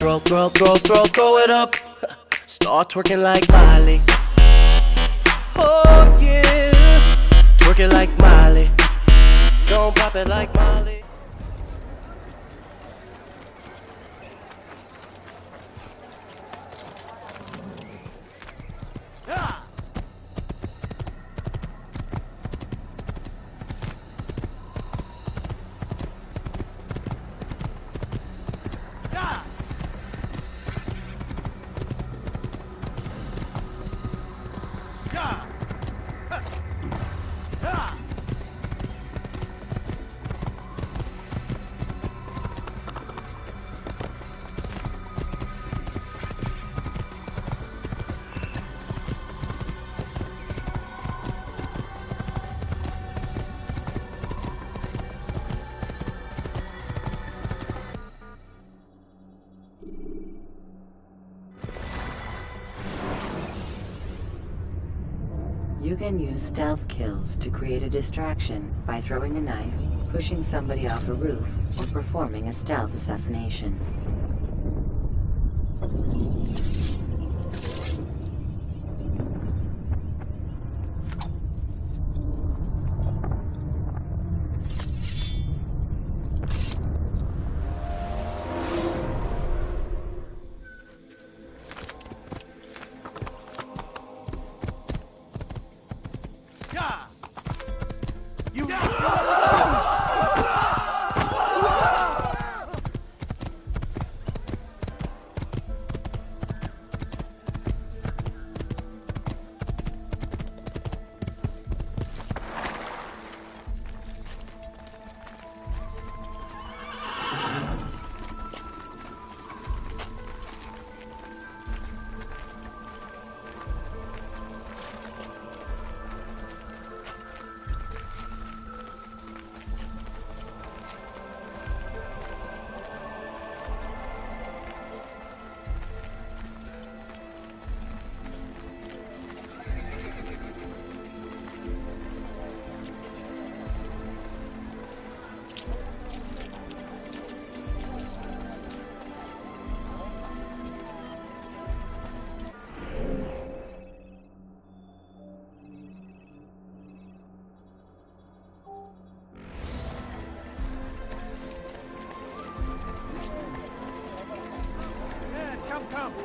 throw it up. Start twerking like Miley. Oh yeah, twerking like Miley. Don't pop it like Miley. You can use stealth kills to create a distraction by throwing a knife, pushing somebody off a roof, or performing a stealth assassination.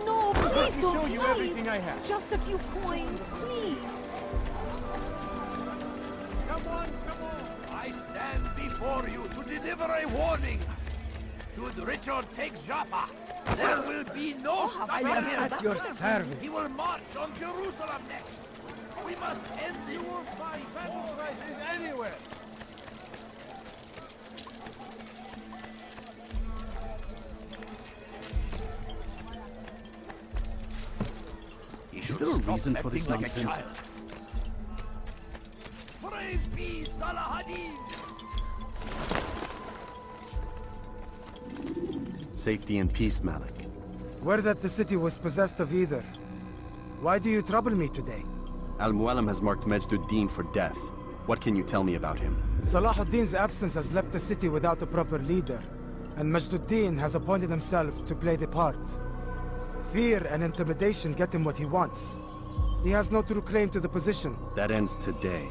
No, please don't show you leave. everything I have. Just a few coins, please. Come on. I stand before you to deliver a warning. Should Richard take Joppa, there will be no stopping him. At your service. He will march on Jerusalem next. We must end it. You will find battle prices anywhere. Is there a reason for this nonsense? Praise be Salahadin! Safety and peace, Malik. Word that the city was possessed of either. Why do you trouble me today? Al-Mualim has marked Majduddin for death. What can you tell me about him? Salahuddin's absence has left the city without a proper leader, and Majduddin has appointed himself to play the part. Fear and intimidation get him what he wants. He has no true claim to the position. That ends today.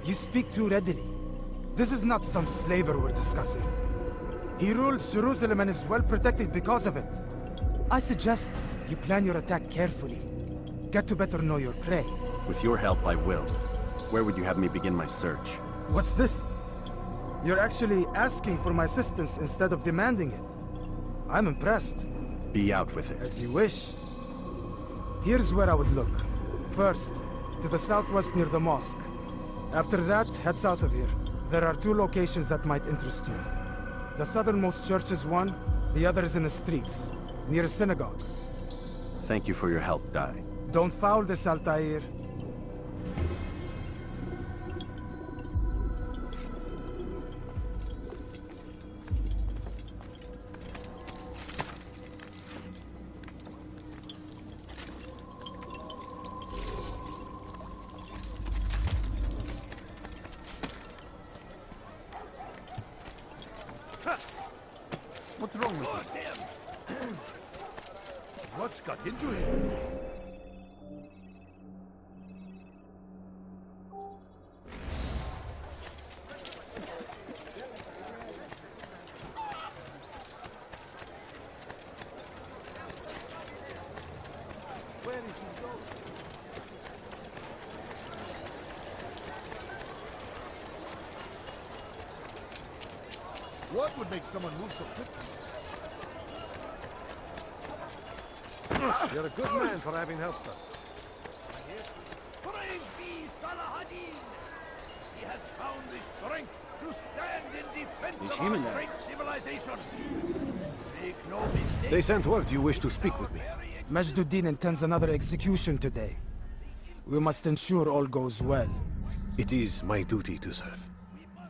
You speak too readily. This is not some slaver we're discussing. He rules Jerusalem and is well protected because of it. I suggest you plan your attack carefully. Get to better know your prey. With your help, I will. Where would you have me begin my search? What's this? You're actually asking for my assistance instead of demanding it. I'm impressed. Be out with it. As you wish. Here's where I would look. First, to the southwest near the mosque. After that, head south of here. There are two locations that might interest you. The southernmost church is one, the other is in the streets, near a synagogue. Thank you for your help, Dai. Don't foul this, Altair. What's wrong with you? What's got into him? Where is he going? What would make someone move so quickly? You're a good man for having helped us. Praise be Salahadin! He has found the strength to stand in defense of our great civilization. Make no mistake. They sent word you wish to speak with me. Majduddin intends another execution today. We must ensure all goes well. It is my duty to serve.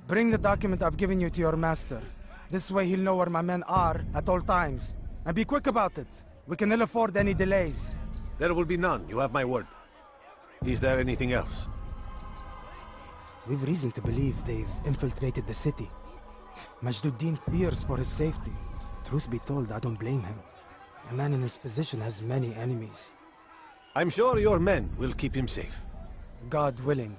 Bring the document I've given you to your master. This way he'll know where my men are at all times. And be quick about it. We can ill afford any delays. There will be none, you have my word. Is there anything else? We've reason to believe they've infiltrated the city. Majduddin fears for his safety. Truth be told, I don't blame him. A man in his position has many enemies. I'm sure your men will keep him safe. God willing.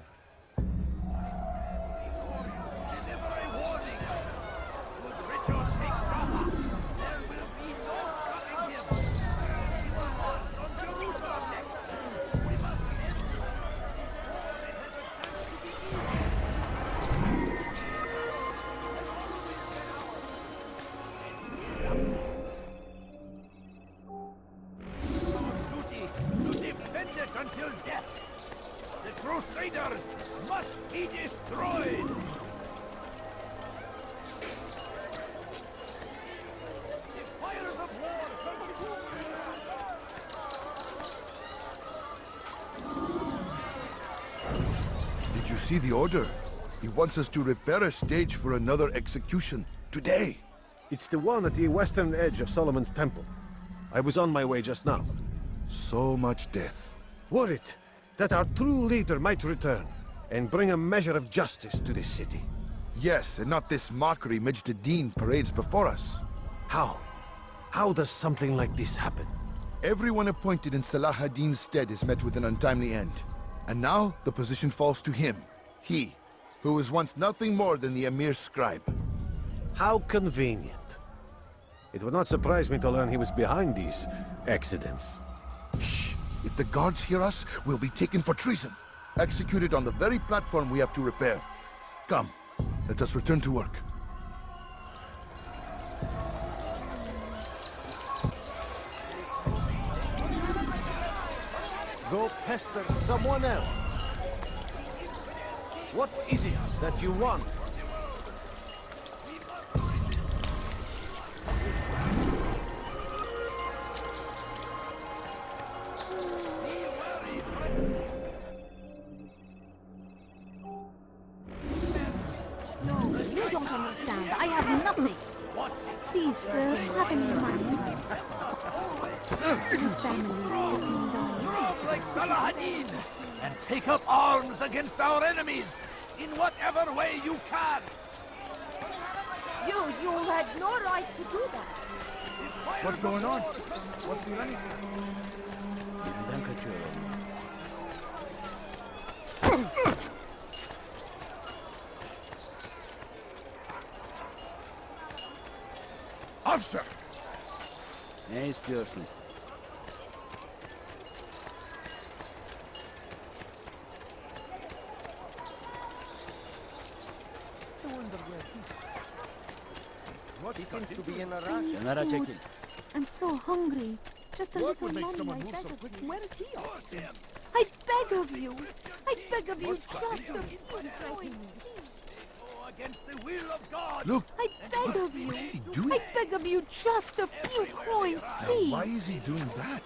Until death. The Crusaders must be destroyed. The fires of war. Did you see the order? He wants us to repair a stage for another execution today. It's the one at the western edge of Solomon's temple. I was on my way just now. So much death. Worried that our true leader might return and bring a measure of justice to this city. Yes, and not this mockery Majduddin parades before us. How? How does something like this happen? Everyone appointed in Salah ad-Din's stead is met with an untimely end. And now the position falls to him. He, who was once nothing more than the Emir's scribe. How convenient. It would not surprise me to learn he was behind these accidents. Shh! If the guards hear us, we'll be taken for treason. Executed on the very platform we have to repair. Come, let us return to work. Go pester someone else. What is it that you want? You don't understand. I have nothing. Please, sir, have any money. His family is looking down. Like Salahadin and take up arms against our enemies in whatever way you can. You had no right to do that. What's going on? What's the enemy? Officer! Ne istiyorsun? He seems to be in a rush. Kenara çekil. I'm so hungry. Just a What would little make money, someone I move beg so of quickly? you. Where is he, Austin? I beg of you. I beg of you, just a few coins. Go against the will of God. Look, I beg of you. he doing? I beg of you, just a few coins, please. why is he doing that?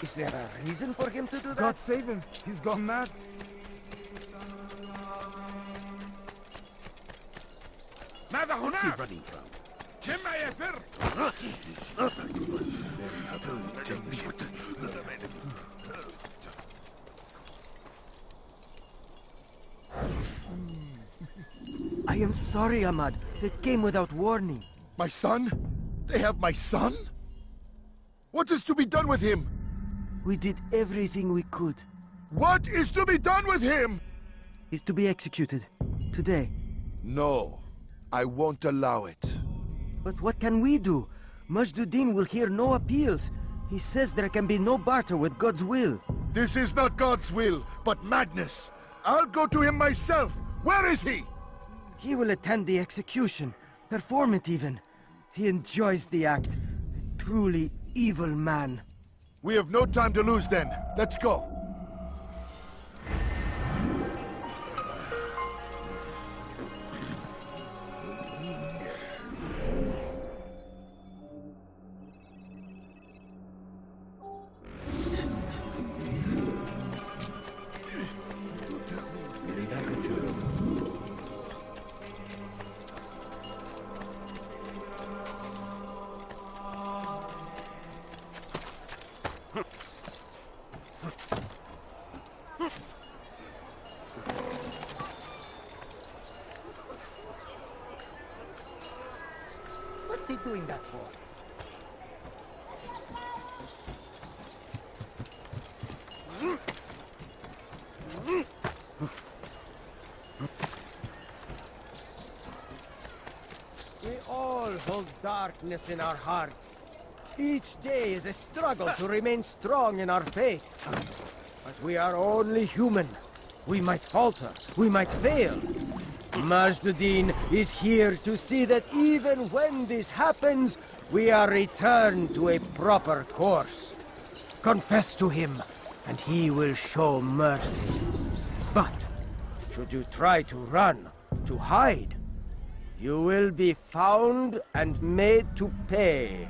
Is there a reason for him to do that? God save him. He's gone mad. ماذا What's he هناك؟ running from? كما يفر؟ I am sorry, Ahmad. They came without warning. My son? They have my son? What is to be done with him? We did everything we could. What is to be done with him? He's to be executed. Today. No, I won't allow it. But what can we do? Majduddin will hear no appeals. He says there can be no barter with God's will. This is not God's will, but madness. I'll go to him myself. Where is he? He will attend the execution. Perform it even. He enjoys the act. A truly evil man. We have no time to lose then. Let's go. What's he doing that for? We all hold darkness in our hearts. Each day is a struggle to remain strong in our faith. But we are only human. We might falter, we might fail. Majduddin is here to see that even when this happens, we are returned to a proper course. Confess to him, and he will show mercy. But should you try to run, to hide, you will be found and made to pay.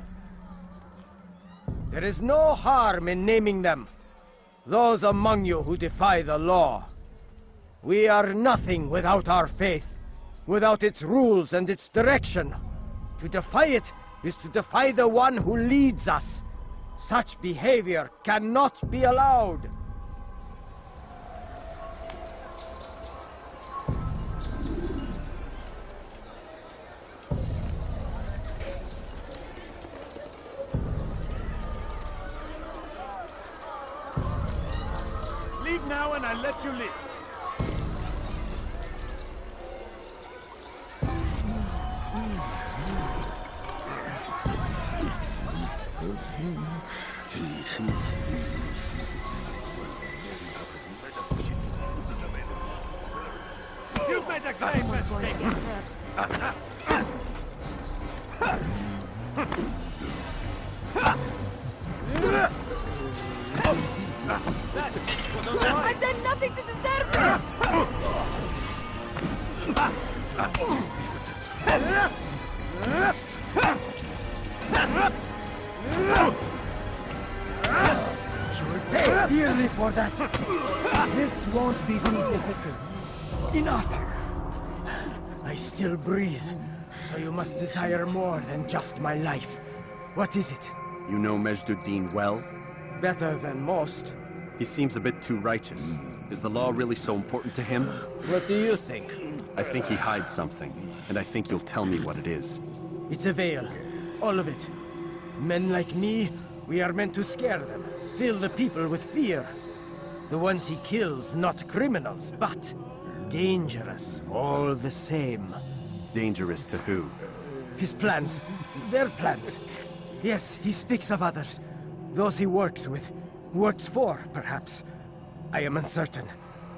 There is no harm in naming them. Those among you who defy the law. We are nothing without our faith, without its rules and its direction. To defy it is to defy the one who leads us. Such behavior cannot be allowed. Leave now and I'll let you live. You've made a grave mistake. I've done nothing to deserve it! You'll pay dearly for that. This won't be too difficult. Enough! I still breathe, so you must desire more than just my life. What is it? You know Majduddin well? Better than most. He seems a bit too righteous. Is the law really so important to him? What do you think? I think he hides something, and I think you'll tell me what it is. It's a veil. All of it. Men like me, we are meant to scare them, fill the people with fear. The ones he kills, not criminals, but dangerous all the same. Dangerous to who? His plans. Their plans. Yes, he speaks of others. Those he works with. Works for, perhaps. I am uncertain.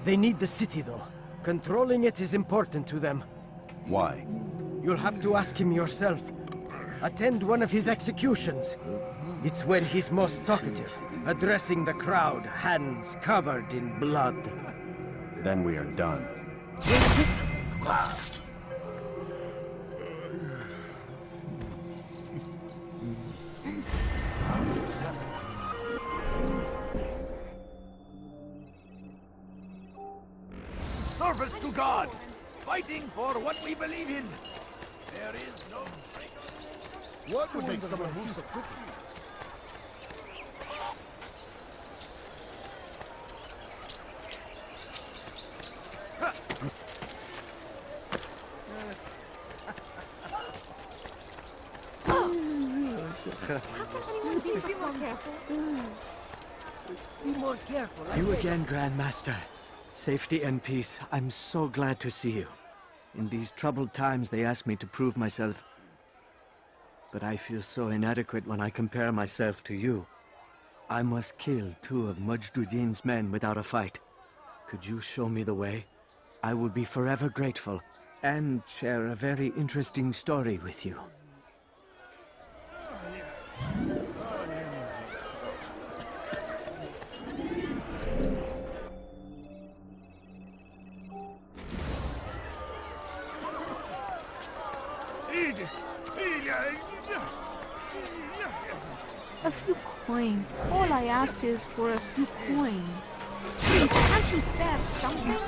They need the city, though. Controlling it is important to them. Why? You'll have to ask him yourself. Attend one of his executions. It's when he's most talkative, addressing the crowd, hands covered in blood. Then we are done. Service to God, fighting for what we believe in. There is no break. What would make someone move so quickly? How can anyone be Be more careful. Be more careful. You again, Grandmaster. Safety and peace. I'm so glad to see you. In these troubled times, they ask me to prove myself. But I feel so inadequate when I compare myself to you. I must kill 2 of Majduddin's men without a fight. Could you show me the way? I will be forever grateful, and share a very interesting story with you. A few coins. All I ask is for a few coins. Please, can't you spare something?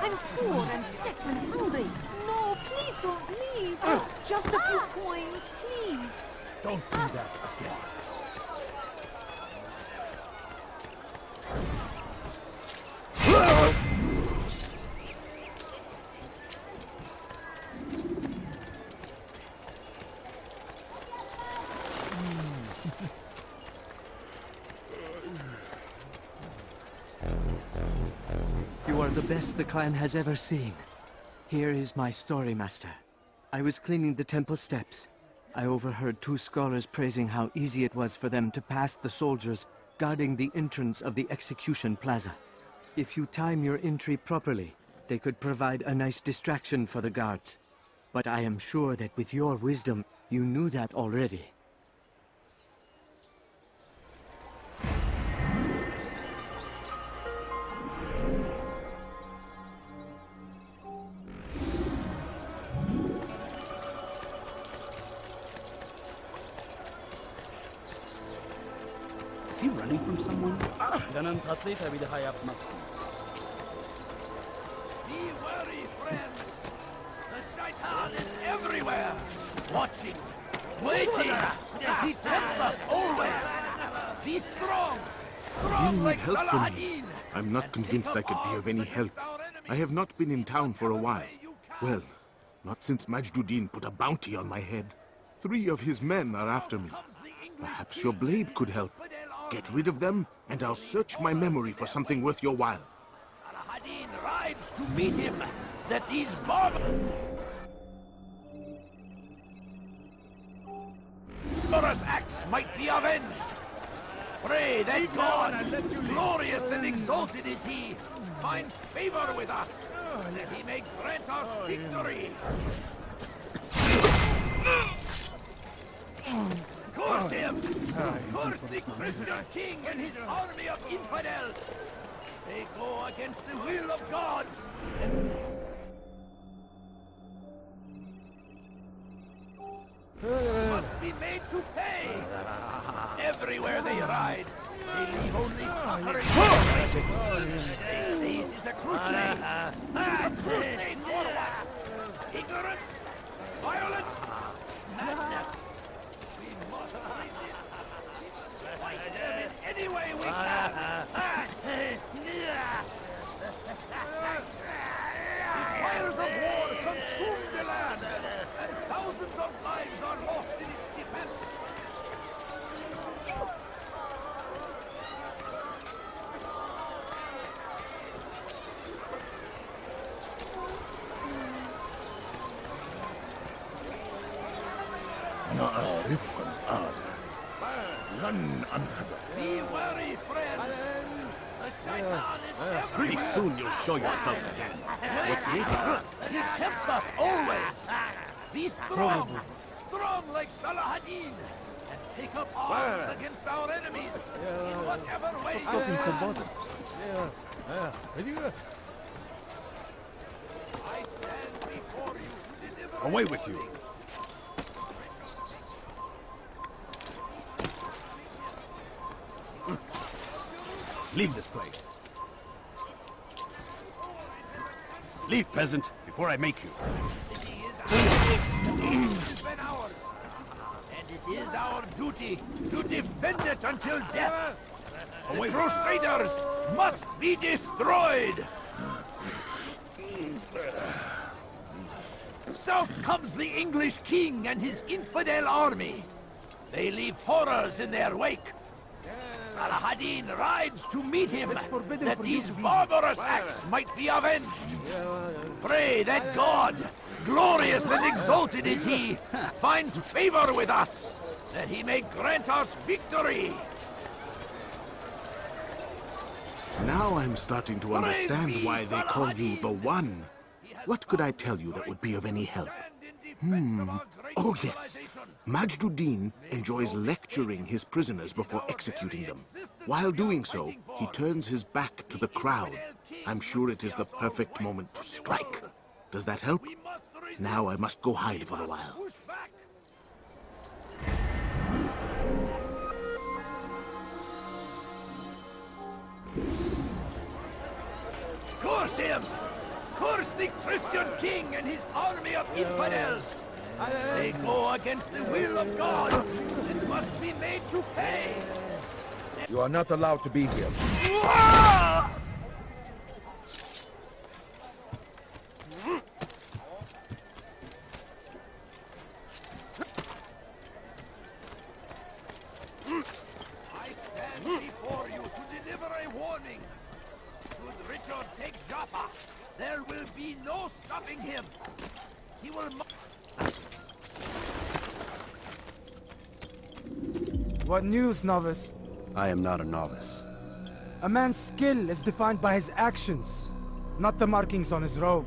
I'm poor and sick and hungry. No, please don't leave. Just a few coins, please. Don't do that again. You are the best the clan has ever seen. Here is my story, Master. I was cleaning the temple steps. I overheard 2 scholars praising how easy it was for them to pass the soldiers guarding the entrance of the execution plaza. If you time your entry properly, they could provide a nice distraction for the guards. But I am sure that with your wisdom, you knew that already. Is he running from someone? Be wary, friend. The shaitan is everywhere. Watching. Waiting. He tempts us always. Be strong. Still need help from me. I'm not convinced I could be of any help. I have not been in town for a while. Well, not since Majduddin put a bounty on my head. 3 of his men are after me. Perhaps your blade could help. Get rid of them, and I'll search my memory for something worth your while. Saladin rides to meet him, that these barbarous acts might be avenged. Pray that God, glorious and exalted is He, finds favor with us, that He may grant us victory. Curse him! Curse the Christian king and his army of infidels! They go against the will of God! Must be made to pay! Everywhere they ride, they leave only suffering. They say it is a crusade! A crusade for what? Ignorance? Violence? Madness? Fight them in any way we can! The fires of war consume the land, and thousands of lives are lost in its defense. Be wary, friend. The shaitan is everywhere. Pretty soon you'll show yourself again. What's it? He tempts us always. Be strong. Strong like Saladin. And take up arms against our enemies. In whatever way you can. I stand before you to deliver. Away with you. Leave this place. Leave, peasant, before I make you. Has been ours, and it is our duty to defend it until death. The Crusaders must be destroyed. South comes the English king and his infidel army. They leave horrors in their wake, Saladin rides to meet him, that these barbarous acts might be avenged. Pray that God, glorious and exalted is he, finds favor with us, that he may grant us victory. Now I'm starting to understand why they call you the One. What could I tell you that would be of any help? Oh yes. Majduddin enjoys lecturing his prisoners before executing them. While doing so, he turns his back to the crowd. I'm sure it is the perfect moment to strike. Does that help? Now I must go hide for a while. Curse him! Curse the Christian king and his army of infidels! They go against the will of God and must be made to pay! You are not allowed to be here. I stand before you to deliver a warning. Should Richard take Joppa, there will be no stopping him. He will... What news, novice? I am not a novice. A man's skill is defined by his actions, not the markings on his robe.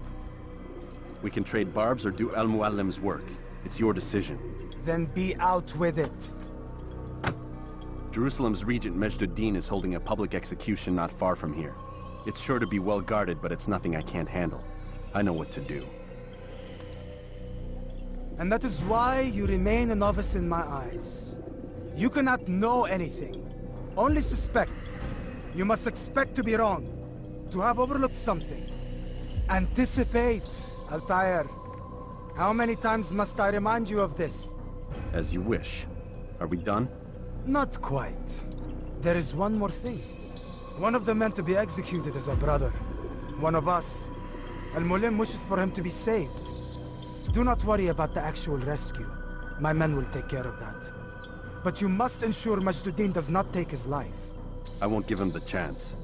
We can trade barbs or do Al-Muallim's work. It's your decision. Then be out with it. Jerusalem's regent Majduddin is holding a public execution not far from here. It's sure to be well guarded, but it's nothing I can't handle. I know what to do. And that is why you remain a novice in my eyes. You cannot know anything, only suspect. You must expect to be wrong, to have overlooked something. Anticipate, Altair. How many times must I remind you of this? As you wish. Are we done? Not quite. There is one more thing. One of the men to be executed is a brother. One of us. Al-Mulim wishes for him to be saved. Do not worry about the actual rescue. My men will take care of that. But you must ensure Majduddin does not take his life. I won't give him the chance.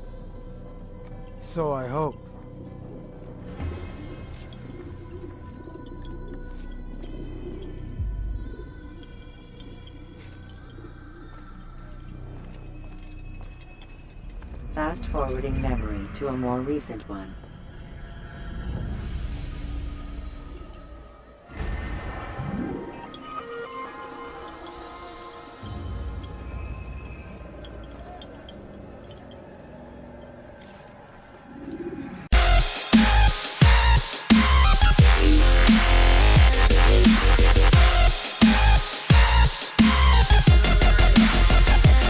So I hope. Fast-forwarding memory to a more recent one.